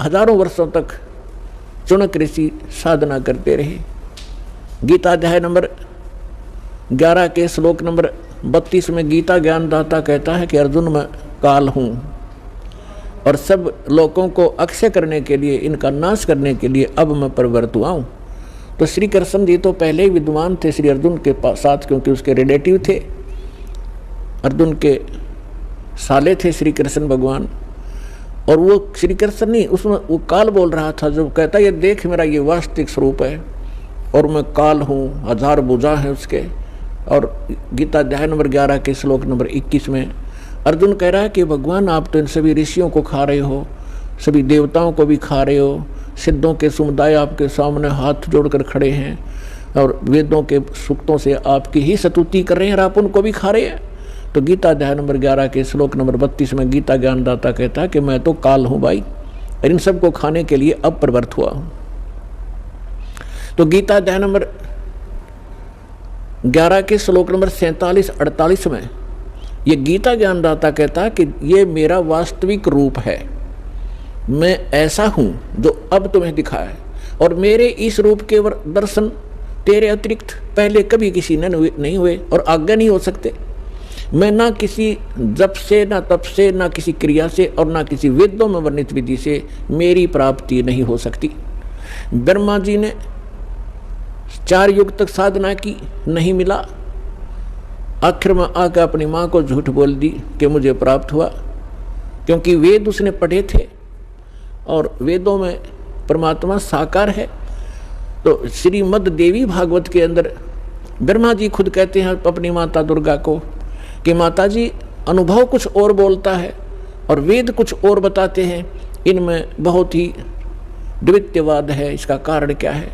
हजारों वर्षों तक चुनक ऋषि साधना करते रहे। गीता अध्याय नंबर 11 के श्लोक नंबर 32 में गीता ज्ञानदाता कहता है कि अर्जुन मैं काल हूँ और सब लोगों को अक्षय करने के लिए, इनका नाश करने के लिए अब मैं प्रवृत्त हुआ हूँ। तो श्री कृष्ण जी तो पहले ही विद्वान थे श्री अर्जुन के साथ, क्योंकि उसके रिलेटिव थे, अर्जुन के साले थे श्री कृष्ण भगवान। और वो श्री कृष्ण नहीं, उसमें वो काल बोल रहा था, जो कहता ये देख मेरा ये वास्तविक स्वरूप है और मैं काल हूँ, हजार भुजा है उसके। और गीता अध्याय नंबर 11 के श्लोक नंबर 21 में अर्जुन कह रहा है कि भगवान आप तो इन सभी ऋषियों को खा रहे हो, सभी देवताओं को भी खा रहे हो, सिद्धों के समुदाय आपके सामने हाथ जोड़कर खड़े हैं और वेदों के सूक्तों से आपकी ही स्तुति कर रहे हैं और आप उनको भी खा रहे हैं। तो गीता अध्याय नंबर 11 के श्लोक नंबर 32 में गीता ज्ञानदाता कहता है कि मैं तो काल हूँ भाई, और इन सबको खाने के लिए अब प्रवृत्त हुआ हूँ। तो गीता अध्याय नंबर 11 के श्लोक नंबर 47-48 में ये गीता ज्ञानदाता कहता है कि ये मेरा वास्तविक रूप है, मैं ऐसा हूँ जो अब तुम्हें दिखा है, और मेरे इस रूप के दर्शन तेरे अतिरिक्त पहले कभी किसी ने नहीं हुए और आगे नहीं हो सकते। मैं ना किसी जप से, ना तप से, ना किसी क्रिया से और ना किसी वेदों में वर्णित विधि से मेरी प्राप्ति नहीं हो सकती। ब्रह्मा जी ने 4 युग तक साधना की, नहीं मिला, आखिर में आकर अपनी माँ को झूठ बोल दी कि मुझे प्राप्त हुआ, क्योंकि वेद उसने पढ़े थे और वेदों में परमात्मा साकार है। तो श्रीमद् देवी भागवत के अंदर ब्रह्मा जी खुद कहते हैं अपनी माता दुर्गा को कि माता जी अनुभव कुछ और बोलता है और वेद कुछ और बताते हैं, इनमें बहुत ही द्वितीयवाद है, इसका कारण क्या है।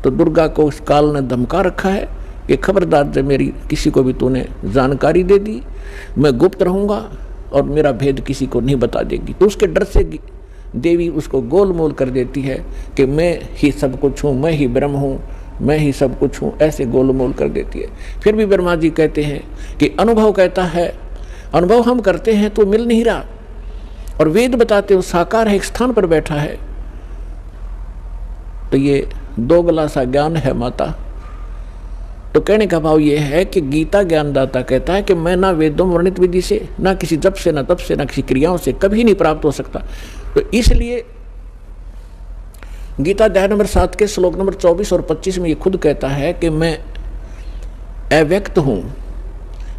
तो दुर्गा को उस काल ने धमका रखा है कि खबरदार जब मेरी किसी को भी तूने जानकारी दे दी, मैं गुप्त रहूँगा और मेरा भेद किसी को नहीं बता देगी। तो उसके डर से देवी उसको गोलमोल कर देती है कि मैं ही सब कुछ हूँ, मैं ही ब्रह्म हूँ, मैं ही सब कुछ हूँ, ऐसे गोलमोल कर देती है। फिर भी ब्रह्मा जी कहते हैं कि अनुभव कहता है, अनुभव हम करते हैं तो मिल नहीं रहा, और वेद बताते हो साकार है, एक स्थान पर बैठा है। तो ये दोगला सा ज्ञान है माता। तो कहने का भाव ये है कि गीता ज्ञानदाता कहता है कि मैं ना वेदों में वर्णित विधि से, ना किसी जप से, ना तप से, ना किसी क्रियाओं से कभी नहीं प्राप्त हो सकता। तो इसलिए गीता अध्याय नंबर 7 के श्लोक नंबर 24 और 25 में ये खुद कहता है कि मैं अव्यक्त हूँ,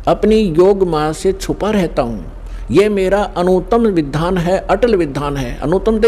अपनी योग माया से छुपा रहता हूँ, ये मेरा अनुत्तम विधान है, अटल विधान है। अनुत्तम